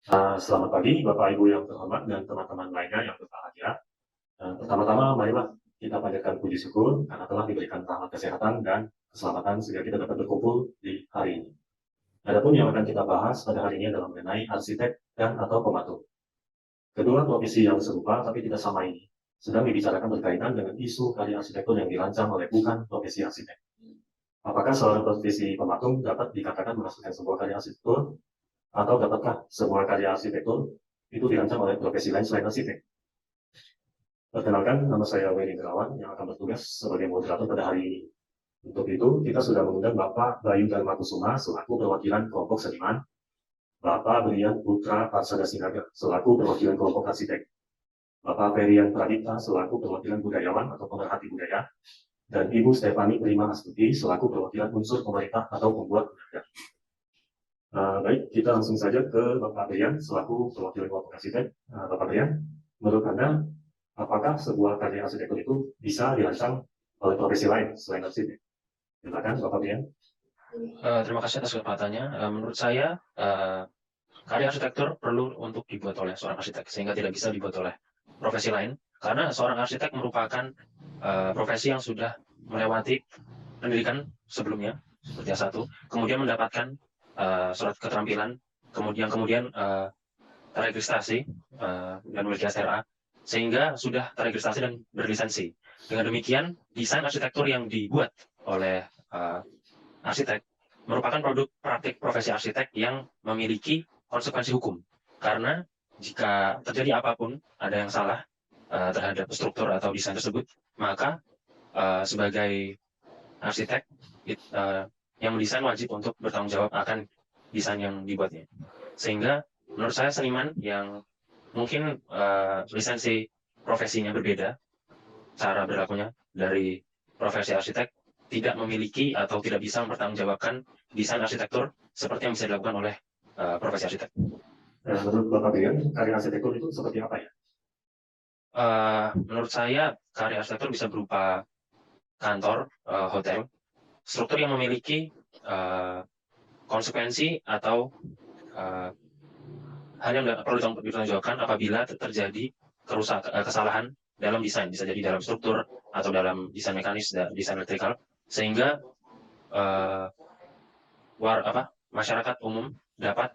Selamat pagi Bapak Ibu yang terhormat dan teman-teman lainnya yang berbahagia. Pertama-tama marilah kita panjatkan puji syukur karena telah diberikan rahmat kesehatan dan keselamatan sehingga kita dapat berkumpul di hari ini. Adapun yang akan kita bahas pada hari ini adalah mengenai arsitek dan atau pematung. Kedua profesi yang serupa tapi tidak sama ini sedang dibicarakan berkaitan dengan isu karya arsitektur yang dirancang oleh bukan profesi arsitek. Apakah seorang profesi pematung dapat dikatakan menghasilkan sebuah karya arsitektur atau dapatkah sebuah karya arsitektur itu dirancang oleh profesi lain selain arsitek? Perkenalkan, nama saya Willy Indrawan yang akan bertugas sebagai moderator pada hari ini. Untuk itu, kita sudah mengundang Bapak Bayu Dharma Kusuma selaku perwakilan kelompok seniman, Bapak Brian Putra Parsada Sinaga selaku perwakilan kelompok arsitek, Bapak Ferian Pradipta selaku perwakilan budayawan atau pemerhati budaya, dan Ibu Stefani Prima Astuti selaku perwakilan unsur pemerintah atau pembuat budaya. Baik, kita langsung saja ke Bapak Brian selaku perwakilan kelompok arsitek. Bapak Brian, menurut Anda, apakah sebuah karya arsitektur itu bisa dirancang oleh profesi lain selain arsitek? Silakan, Bapak Brian. Terima kasih atas kesempatannya. Menurut saya, karya arsitektur perlu untuk dibuat oleh seorang arsitek, sehingga tidak bisa dibuat oleh profesi lain. Karena seorang arsitek merupakan profesi yang sudah melewati pendidikan sebelumnya, seperti S1, kemudian mendapatkan surat keterampilan, kemudian teregistrasi dan memiliki SRA, sehingga sudah teregistrasi dan berlisensi. Dengan demikian, desain arsitektur yang dibuat oleh arsitek merupakan produk praktik profesi arsitek yang memiliki konsekuensi hukum. Karena jika terjadi apapun, ada yang salah terhadap struktur atau desain tersebut, maka sebagai arsitek yang mendesain wajib untuk bertanggung jawab akan desain yang dibuatnya. Sehingga menurut saya seniman yang mungkin lisensi profesinya berbeda, cara berlakunya dari profesi arsitek, tidak memiliki atau tidak bisa mempertanggungjawabkan desain arsitektur seperti yang bisa dilakukan oleh profesi arsitek. Menurut Bapak Brian, karya arsitektur itu seperti apa ya? Menurut saya, karya arsitektur bisa berupa kantor, hotel, struktur yang memiliki konsekuensi atau hal yang perlu ditanggungjawabkan apabila terjadi kesalahan dalam desain, bisa jadi dalam struktur atau dalam desain mekanis, desain elektrikal, sehingga masyarakat umum dapat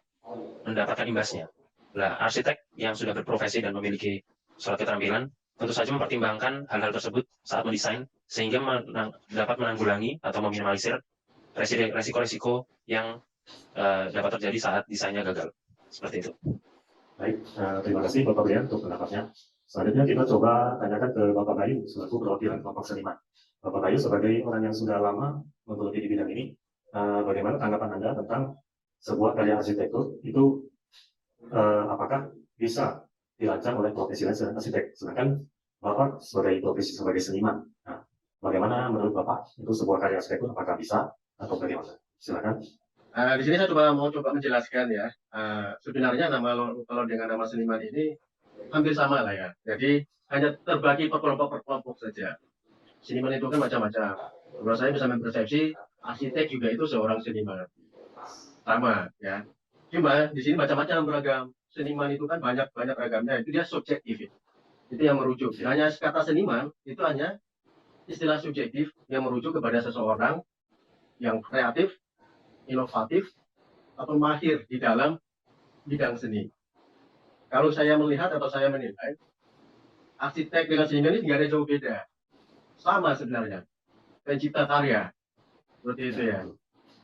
mendapatkan imbasnya. Nah, arsitek yang sudah berprofesi dan memiliki surat keterampilan tentu saja mempertimbangkan hal-hal tersebut saat mendesain, sehingga dapat menanggulangi atau meminimalisir resiko-resiko yang dapat terjadi saat desainnya gagal. Seperti itu. Baik, terima kasih Bapak Brian untuk pendapatnya. Selanjutnya kita coba tanyakan ke Bapak Bayu selaku perwakilan kelompok seniman. Bapak Bayu sebagai orang yang sudah lama menggeluti di bidang ini, bagaimana tanggapan Anda tentang sebuah karya arsitektur itu apakah bisa dirancang oleh profesi lain selain arsitek? Sedangkan Bapak sebagai profesi sebagai seniman, nah, bagaimana menurut Bapak itu sebuah karya arsitektur apakah bisa atau bagaimana? Silakan. Di sini saya mau coba menjelaskan ya. Sebenarnya kalau dengan nama seniman ini hampir sama lah ya. Jadi hanya terbagi per kelompok saja. Seniman itu kan macam-macam. Menurut saya bisa mempersepsi arsitek juga itu seorang seniman. Sama ya. Cuma di sini macam-macam beragam. Seniman itu kan banyak ragamnya. Itu dia subjektif. Itu yang merujuk. Hanya kata seniman itu hanya istilah subjektif yang merujuk kepada seseorang yang kreatif, inovatif, atau mahir di dalam bidang seni. Kalau saya melihat atau saya menilai, arsitek dengan seniman ini nggak ada jauh beda. Sama sebenarnya. Pencipta karya. Seperti itu ya.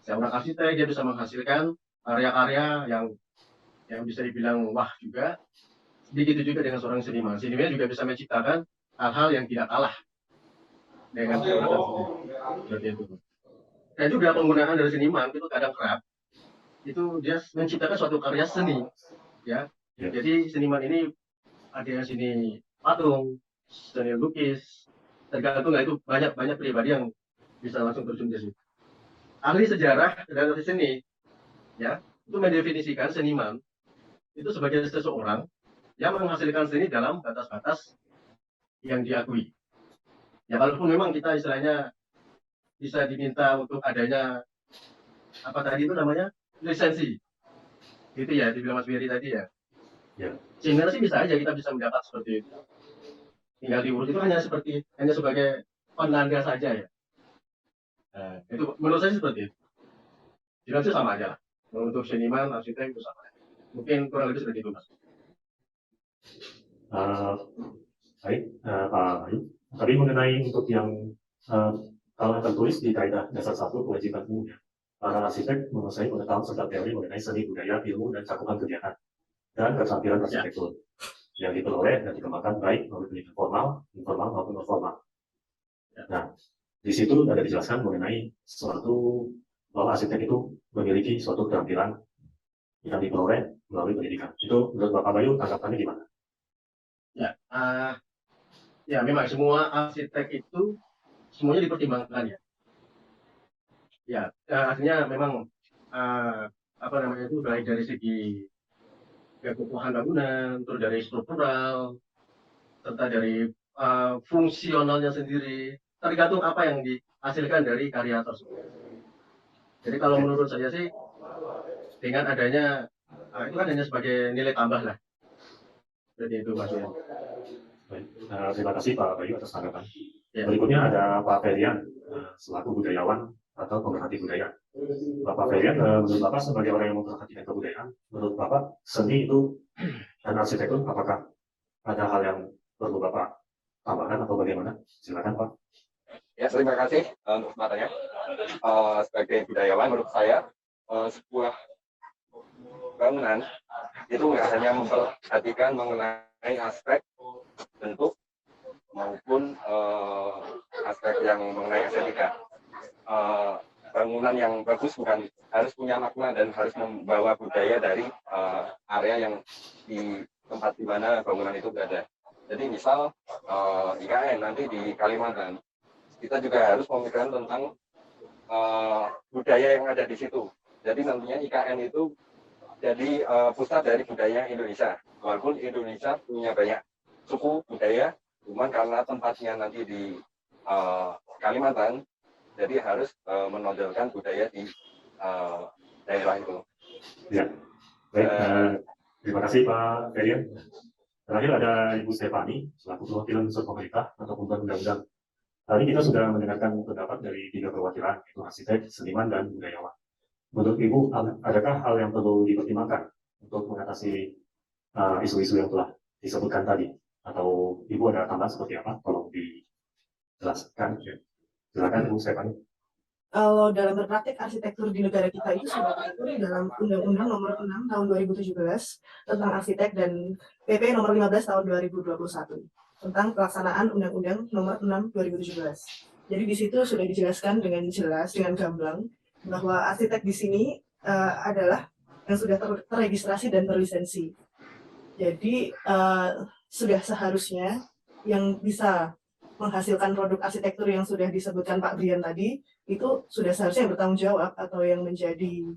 Seorang arsitek dia bisa menghasilkan karya-karya yang bisa dibilang wah juga. Begitu juga dengan seorang seniman. Seniman juga bisa menciptakan hal-hal yang tidak kalah dengan seorang arsitek. Seperti itu. Dan juga penggunaan dari seniman itu kadang kerap itu dia menciptakan suatu karya seni ya. Jadi seniman ini ada yang seni patung, seni lukis, tergantung lah itu banyak pribadi yang bisa langsung terjun ke situ. Ahli sejarah dan ahli seni ya itu mendefinisikan seniman itu sebagai seseorang yang menghasilkan seni dalam batas-batas yang diakui. Ya walaupun memang kita istilahnya bisa diminta untuk adanya apa tadi itu namanya lisensi, itu ya dibilang Mas Beri tadi ya. Ya. Sehingga sih bisa aja kita bisa mendapat seperti itu. Tinggal diurut itu hanya sebagai penanda saja ya. Itu menurut saya seperti itu. Jelas sih sama aja lah. Untuk seniman, arsitek itu sama. Mungkin kurang lebih seperti itu mas. Baik, Pak Bayu. Tadi mengenai untuk yang kalau yang tertulis di kaidah dasar 1 kewajiban umumnya, para arsitek menguasai pengetahuan serta teori mengenai seni budaya, ilmu, dan cakupan kegiatan dan keterampilan arsitektur yang diperoleh dan dikembangkan baik melalui pendidikan formal, informal maupun non formal. Nah, di situ ada dijelaskan mengenai suatu bahwa arsitek itu memiliki suatu keterampilan yang diperoleh melalui pendidikan. Itu menurut Bapak Bayu tanggapannya gimana? Ya, memang semua arsitek itu semuanya dipertimbangkan ya. Ya, artinya memang itu baik dari segi kekokohan bangunan, terus dari struktural, serta dari fungsionalnya sendiri, tergantung apa yang dihasilkan dari karya tersebut. Jadi kalau menurut saya sih, dengan adanya itu kan hanya sebagai nilai tambah lah. Jadi itu Mas Yan. Baik, terima kasih Pak Bayu atas tanggapan. Ya. Berikutnya ada Pak Ferian, selaku budayawan atau pemerhati budaya. Bapak Ferian, menurut Bapak sebagai orang yang memperhatikan kebudayaan, menurut Bapak seni itu dan arsitektur apakah ada hal yang perlu Bapak tambahkan atau bagaimana? Silakan Pak. Ya, terima kasih untuk kesempatannya. Sebagai budayawan, menurut saya sebuah bangunan itu nggak hanya memperhatikan mengenai aspek bentuk maupun aspek yang mengenai estetika. Bangunan yang bagus bukan harus punya makna dan harus membawa budaya dari area yang di tempat di mana bangunan itu berada. Jadi misal IKN nanti di Kalimantan, kita juga harus memikirkan tentang budaya yang ada di situ. Jadi nantinya IKN itu jadi pusat dari budaya Indonesia. Walaupun Indonesia punya banyak suku budaya, cuman karena tempatnya nanti di Kalimantan, jadi harus menonjolkan budaya di daerah itu. Ya, baik. Terima kasih Pak Ferian. Terakhir ada Ibu Stefani, selaku perwakilan unsur pemerintah atau pembuat undang-undang. Tadi kita sudah mendengarkan pendapat dari 3 perwakilan, yaitu arsitek, seniman, dan budayawan. Menurut Ibu, adakah hal yang perlu dipertimbangkan untuk mengatasi isu-isu yang telah disebutkan tadi? Atau Ibu ada tambahan seperti apa? Tolong dijelaskan. Silakan Ibu Stefani. Kalau dalam berpraktik arsitektur di negara kita itu sudah diatur dalam Undang-Undang Nomor 6 Tahun 2017 tentang arsitek dan PP Nomor 15 Tahun 2021 tentang pelaksanaan Undang-Undang Nomor 6 2017. Jadi di situ sudah dijelaskan dengan jelas, dengan gamblang bahwa arsitek di sini adalah yang sudah terregistrasi dan berlisensi. Jadi sudah seharusnya yang bisa menghasilkan produk arsitektur yang sudah disebutkan Pak Brian tadi itu sudah seharusnya bertanggung jawab atau yang menjadi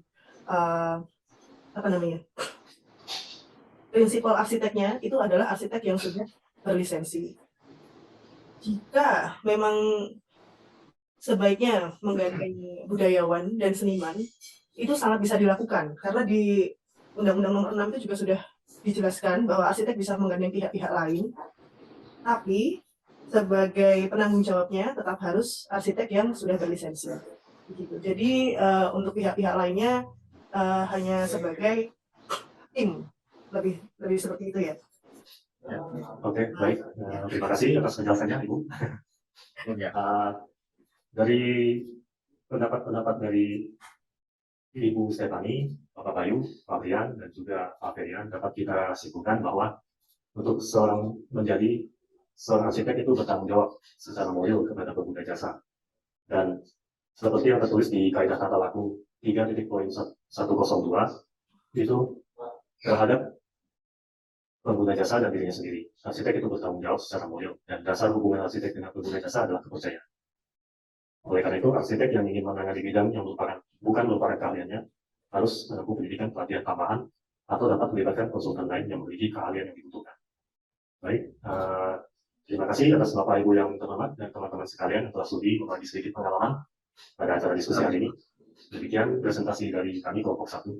prinsipal arsiteknya itu adalah arsitek yang sudah berlisensi. Jika memang sebaiknya menggandeng budayawan dan seniman, itu sangat bisa dilakukan karena di Undang-Undang Nomor 6 itu juga sudah dijelaskan bahwa arsitek bisa menggandeng pihak-pihak lain, tapi sebagai penanggung jawabnya tetap harus arsitek yang sudah berlisensi. Begitu. Jadi untuk pihak-pihak lainnya hanya sebagai tim, lebih seperti itu ya. Oke, baik. Terima kasih atas penjelasannya Ibu. Dari pendapat dari Ibu Stefani, Bapak Bayu, Pak Brian, dan juga Pak Ferian dapat kita simpulkan bahwa untuk menjadi seorang arsitek itu bertanggung jawab secara moral kepada pengguna jasa. Dan seperti yang tertulis di Kaidah Tata Laku 3.102 itu terhadap pengguna jasa dan dirinya sendiri. Arsitek itu bertanggung jawab secara moral dan dasar hubungan arsitek dengan pengguna jasa adalah kepercayaan. Oleh karena itu, arsitek yang ingin menangani bidang yang bukan merupakan keahliannya harus menempuh pendidikan pelatihan tambahan atau dapat melibatkan konsultan lain yang memiliki keahlian yang dibutuhkan. Baik, terima kasih atas Bapak Ibu yang terhormat dan teman-teman sekalian yang telah studi berbagi sedikit pengalaman pada acara diskusi hari ini. Demikian presentasi dari kami kelompok 1.